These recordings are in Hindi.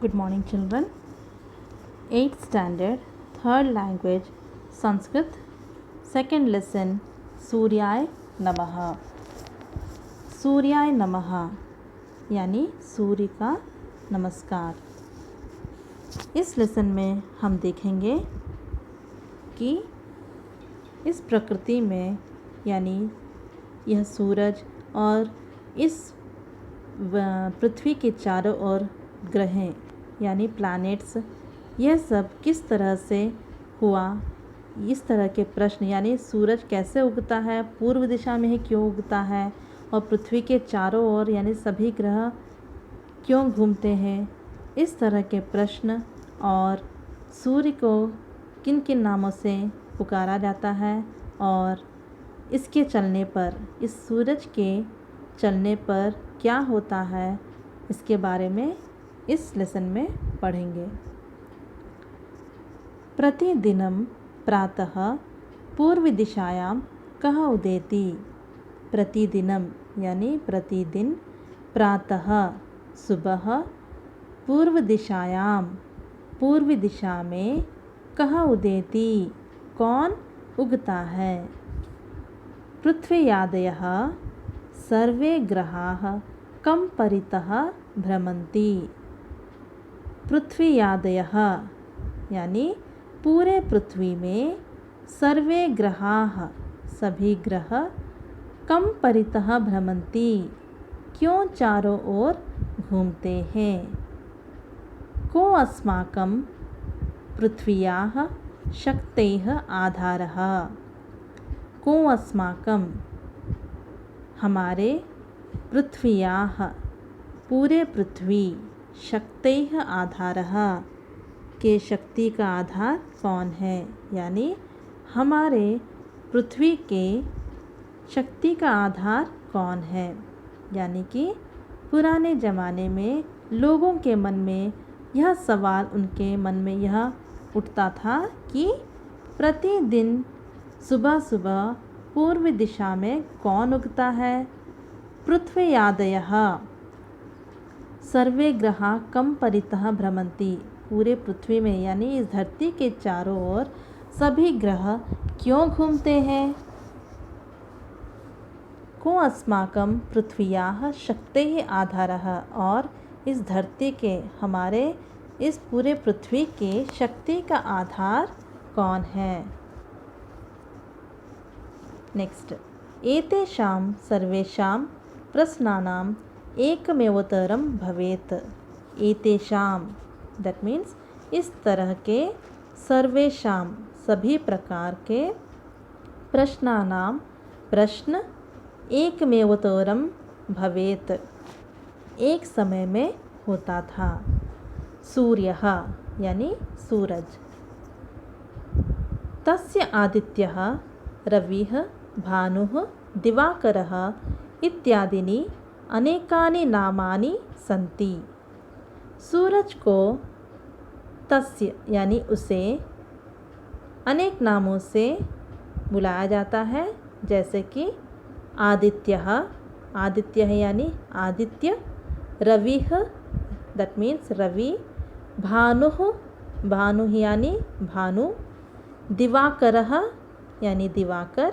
Good morning, children. 8th standard, 3rd language, Sanskrit, 2nd lesson, सूर्याय नमः। सूर्याय नमः यानी सूर्य का नमस्कार। इस लेसन में हम देखेंगे कि इस प्रकृति में यानी यह सूरज और इस पृथ्वी के चारों ओर ग्रह यानी प्लैनेट्स, यह सब किस तरह से हुआ, इस तरह के प्रश्न यानी सूरज कैसे उगता है, पूर्व दिशा में ही क्यों उगता है, और पृथ्वी के चारों ओर यानी सभी ग्रह क्यों घूमते हैं, इस तरह के प्रश्न, और सूर्य को किन किन नामों से पुकारा जाता है, और इसके चलने पर, इस सूरज के चलने पर क्या होता है, इसके बारे में इस लेसन में पढ़ेंगे। प्रतिदिनं प्रातः पूर्वदिशायां कः उदेति। प्रतिदिनं यानी प्रतिदिन, प्रातः सुबह, पूर्वदिशायां पूर्व दिशा में, कः उदेति कौन उगता है। पृथ्व्यादयः सर्वे ग्रहाः कं परितः भ्रमन्ति। पृथ्व्यादयः यानी पूरे पृथ्वी में, सर्वे ग्रहाः सभी ग्रह, कं परितः भ्रमन्ति क्यों चारों ओर घूमते हैं। को अस्माकं पृथ्व्याः शक्तेः आधारः। को अस्माकं हमारे, पृथ्व्याः पूरे पृथ्वी, शक्तेः आधारः के शक्ति का आधार कौन है, यानी हमारे पृथ्वी के शक्ति का आधार कौन है। यानी कि पुराने ज़माने में लोगों के मन में यह सवाल, उनके मन में यह उठता था कि प्रतिदिन सुबह सुबह पूर्व दिशा में कौन उगता है। पृथ्व्यादयः सर्वे ग्रहाः कं परितः भ्रमन्ति, पूरे पृथ्वी में यानी इस धरती के चारों ओर सभी ग्रह क्यों घूमते हैं। को अस्माकं पृथ्व्याः शक्तेः आधारः, और इस धरती के, हमारे इस पूरे पृथ्वी के शक्ति का आधार कौन है। नेक्स्ट, एतेषां सर्वेषां प्रश्नानाम् एकमेवोत्तरं भवेत्। एतेषां दैट मीन्स इस तरह के, सर्वेषां सभी प्रकार के, प्रश्नानां प्रश्न, एकमेवोत्तरं भवेत् एक समय में होता था। सूर्यः यानी सूरज, तस्य आदित्यः रविः भानुः दिवाकरः इत्यादीनि अनेकानि नामानि सन्ति। सूरज को तस्य यानी उसे अनेक नामों से बुलाया जाता है, जैसे कि आदित्यः, आदित्यः यानी आदित्य, रविः दैट मीन्स रवि, भानुः, भानुः यानी भानु, दिवाकरः यानी दिवाकर,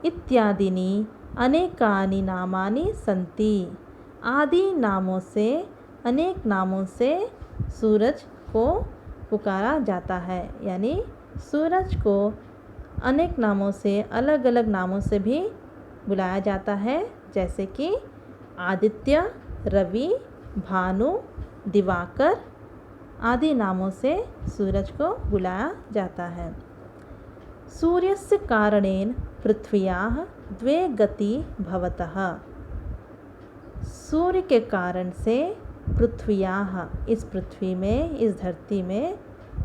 इत्यादीनि अनेकानि नामानि सन्ति। आदि नामों से, अनेक नामों से सूरज को पुकारा जाता है, यानी सूरज को अनेक नामों से, अलग अलग नामों से भी बुलाया जाता है, जैसे कि आदित्य, रवि, भानु, दिवाकर आदि नामों से सूरज को बुलाया जाता है। सूर्यस्य कारणेन पृथ्व्याः द्वे गति भवतः। सूर्य के कारण से पृथ्व्याः इस पृथ्वी में, इस धरती में,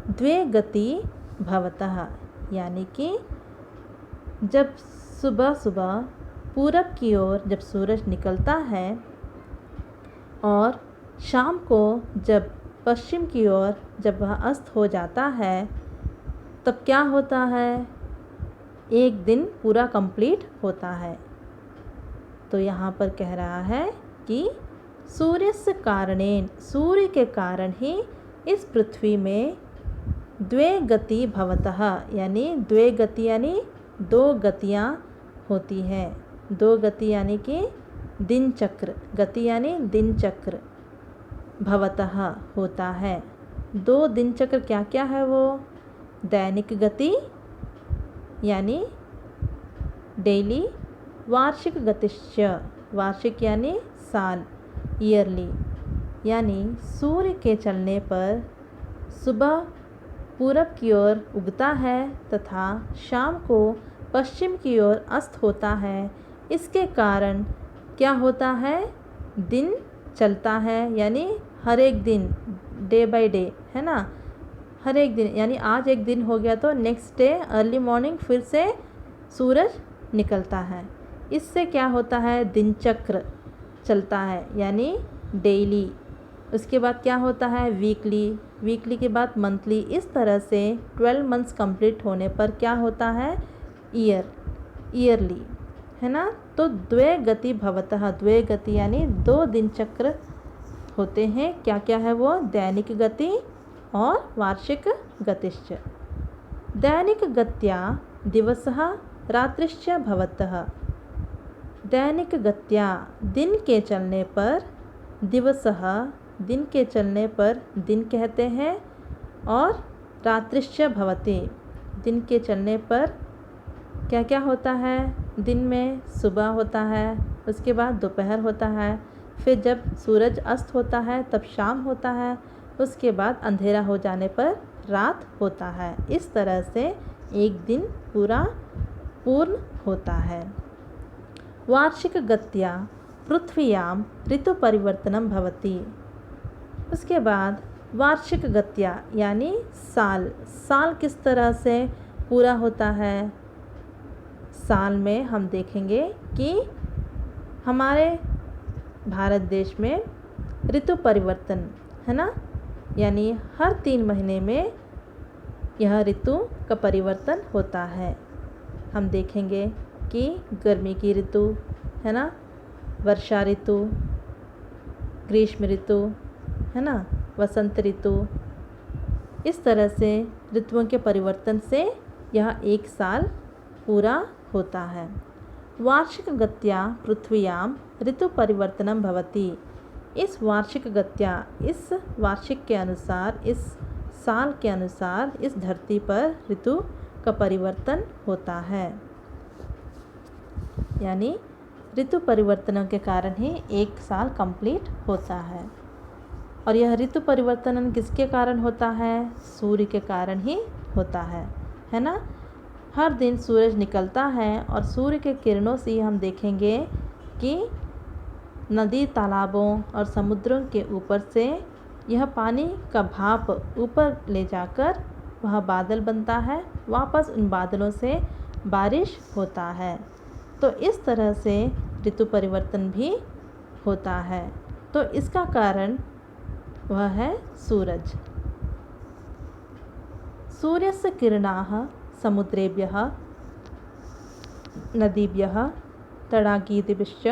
द्वे गति भवतः यानी कि जब सुबह सुबह पूरब की ओर जब सूरज निकलता है, और शाम को जब पश्चिम की ओर जब वह अस्त हो जाता है, तब क्या होता है, एक दिन पूरा कंप्लीट होता है। तो यहाँ पर कह रहा है कि सूर्यस्य कारणेन, सूर्य के कारण ही इस पृथ्वी में द्वे गति भवतः, यानी द्वे गति यानी दो गतियाँ होती हैं। दो गति यानी कि दिन चक्र, गति यानी दिन चक्र, भवतः होता है। दो दिन चक्र क्या क्या है वो? दैनिक गति यानी डेली, वार्षिक गतिश्च, वार्षिक यानी साल, ईयरली, यानी सूर्य के चलने पर सुबह पूरब की ओर उगता है तथा शाम को पश्चिम की ओर अस्त होता है। इसके कारण क्या होता है? दिन चलता है, यानी हर एक दिन, डे बाय डे, है ना, हर एक दिन, यानी आज एक दिन हो गया तो नेक्स्ट डे अर्ली मॉर्निंग फिर से सूरज निकलता है। इससे क्या होता है? दिन चक्र चलता है, यानी डेली। उसके बाद क्या होता है? वीकली, वीकली के बाद मंथली। इस तरह से 12 मंथ्स कंप्लीट होने पर क्या होता है? ईयरली, है ना। तो द्वे गति भवतः, द्वे गति यानी दो दिन चक्र होते हैं। क्या क्या है वो? दैनिक गति और वार्षिक गतिश्च। दैनिक गत्या दिवसः रात्रिश्च भवतः। दैनिक गत्या दिन के चलने पर, दिवसः दिन के चलने पर दिन कहते हैं, और रात्रिश्च भवति दिन के चलने पर क्या क्या होता है? दिन में सुबह होता है, उसके बाद दोपहर होता है, फिर जब सूरज अस्त होता है तब शाम होता है, उसके बाद अंधेरा हो जाने पर रात होता है। इस तरह से एक दिन पूरा पूर्ण होता है। वार्षिक गत्या पृथ्व्यां ऋतु परिवर्तनम भवति। उसके बाद वार्षिक गत्या यानी साल, साल किस तरह से पूरा होता है? साल में हम देखेंगे कि हमारे भारत देश में ऋतु परिवर्तन है ना, यानी हर 3 महीने में यह ऋतु का परिवर्तन होता है। हम देखेंगे कि गर्मी की ऋतु है ना, वर्षा ऋतु, ग्रीष्म ऋतु है ना, वसंत ऋतु। इस तरह से ऋतुओं के परिवर्तन से यह एक साल पूरा होता है। वार्षिक गत्या पृथ्व्यां ऋतु परिवर्तनम भवति। इस वार्षिक गत्या, इस वार्षिक के अनुसार, इस साल के अनुसार इस धरती पर ऋतु का परिवर्तन होता है। यानी ऋतु परिवर्तनों के कारण ही एक साल कंप्लीट होता है। और यह ऋतु परिवर्तन किसके कारण होता है? सूर्य के कारण ही होता है ना। हर दिन सूरज निकलता है और सूर्य के किरणों से हम देखेंगे कि नदी, तालाबों और समुद्रों के ऊपर से यह पानी का भाप ऊपर ले जाकर वह बादल बनता है, वापस उन बादलों से बारिश होता है। तो इस तरह से ऋतु परिवर्तन भी होता है। तो इसका कारण वह है सूरज। सूर्यस्य किरणाः समुद्रेभ्यः नदीभ्यः तडागीदिभ्यश्च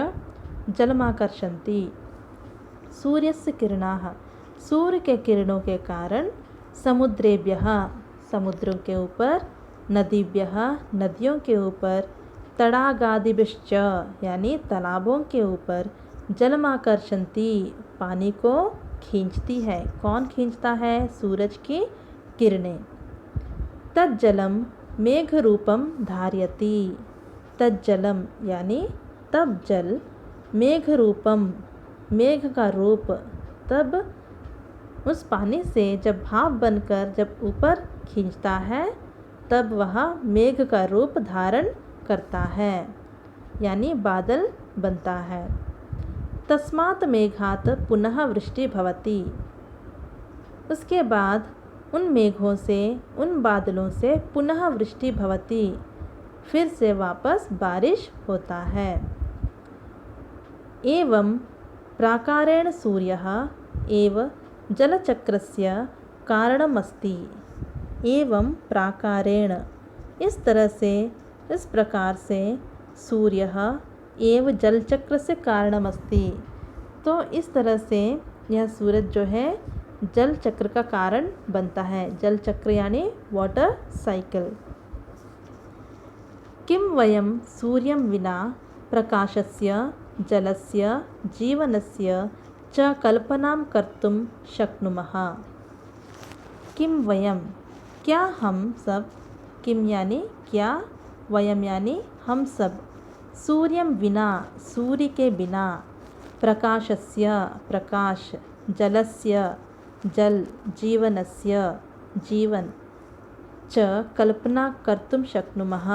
जलमाकर्षन्ति। सूर्यस्य किरणाः, सूर्य के किरणों के कारण, समुद्रेभ्यः समुद्रों के ऊपर, नदीभ्यः नदियों के ऊपर, तडागादिभ्यश्च यानी तालाबों के ऊपर, जलमाकर्षन्ति पानी को खींचती है। कौन खींचता है? सूरज की किरणें। तज्जलम मेघ रूपम धारयति। तज्जलम यानी तब जल, मेघ रूपम मेघ का रूप, तब उस पानी से जब भाप बनकर जब ऊपर खींचता है तब वह मेघ का रूप धारण करता है, यानी बादल बनता है। तस्मात् मेघात् पुनः वृष्टि भवति। उसके बाद उन मेघों से, उन बादलों से पुनः वृष्टि भवति, फिर से वापस बारिश होता है। एवं प्राकारेण सूर्यः एव जलचक्रस्य कारणमस्ति। एवं प्राकारेण, इस तरह से, इस प्रकार से, सूर्यः एव जलचक्र से कारणमस्ति। तो इस तरह से यह सूरज जो है जल चक्र का कारण बनता है। जल चक्र यानी वाटर साइकिल। किं वयं सूर्यं विना प्रकाशस्य जलस्य जीवनस्य च कल्पनां कर्तुं शक्नुमः। किं वयं क्या हम सब, किम यानी क्या, वयम यानी हम सब, सूर्यम विना सूर्य के बिना, प्रकाशस्य प्रकाश, जलस्य जल, जीवनस्य जीवन, च कल्पना कर्तुं शक्नुमः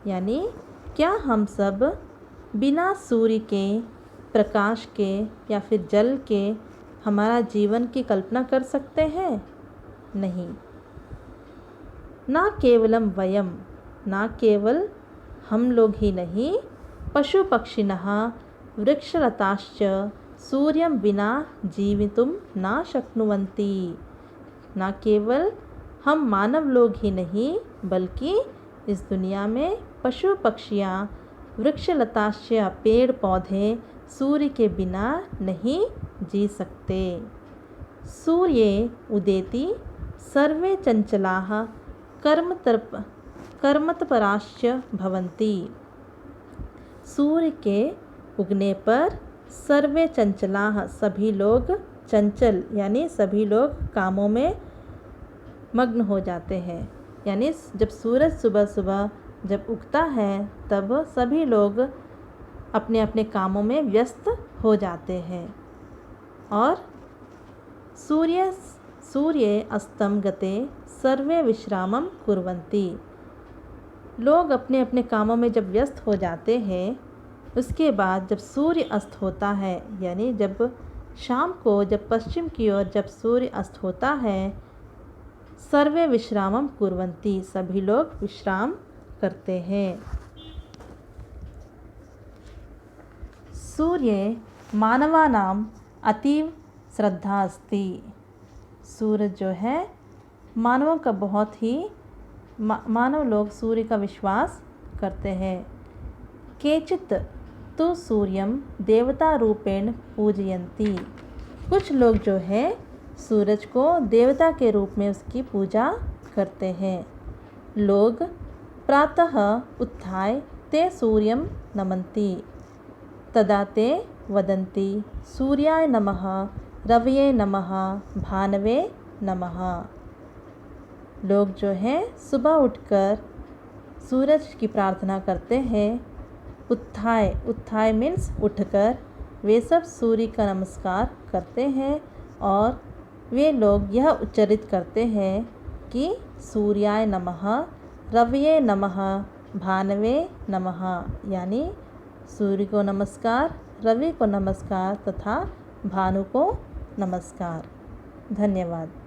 यानी क्या हम सब बिना सूर्य के, प्रकाश के या फिर जल के हमारा जीवन की कल्पना कर सकते हैं? नहीं। ना केवलम वयम, ना केवल हम लोग ही नहीं, पशु पक्षिणः वृक्षलताश्च सूर्यं विना जीवितुं न शक्नुवन्ति। ना केवल हम मानव लोग ही नहीं बल्कि इस दुनिया में पशु पक्षियाँ, वृक्षलताश्च पेड़ पौधे सूर्य के बिना नहीं जी सकते। सूर्ये उदेति सर्वे चंचलाः कर्मतपराश्च भवन्ति। सूर्य के उगने पर सर्वे चंचलाः सभी लोग चंचल यानी सभी लोग कामों में मग्न हो जाते हैं। यानी जब सूरज सुबह सुबह जब उगता है तब सभी लोग अपने अपने कामों में व्यस्त हो जाते हैं। और सूर्ये अस्तं गते सर्वे विश्रामं कुर्वन्ति। लोग अपने अपने कामों में जब व्यस्त हो जाते हैं उसके बाद जब सूर्य अस्त होता है यानी जब शाम को जब पश्चिम की ओर जब सूर्य अस्त होता है, सर्वे विश्रामं कुर्वन्ति सभी लोग विश्राम करते हैं। सूर्ये मानवानाम अतीव श्रद्धा अस्ति। सूरज जो है मानवों का बहुत ही मानव लोग सूर्य का विश्वास करते हैं। केचित् तो सूर्यम देवता रूपेण पूजयन्ति। कुछ लोग जो है सूरज को देवता के रूप में उसकी पूजा करते हैं। लोग प्रातः उत्थाय ते सूर्यं नमन्ति, तदा ते वदन्ति सूर्याय नमः, रवये नमः, भानवे नमः। लोग जो हैं सुबह उठकर सूरज की प्रार्थना करते हैं। उत्थाय मीन्स उठकर वे सब सूर्य का नमस्कार करते हैं और वे लोग यह उच्चारित करते हैं कि सूर्याय नमः, रवये नमः, भानवे नमः यानी सूर्य को नमस्कार, रवि को नमस्कार तथा भानु को नमस्कार। धन्यवाद।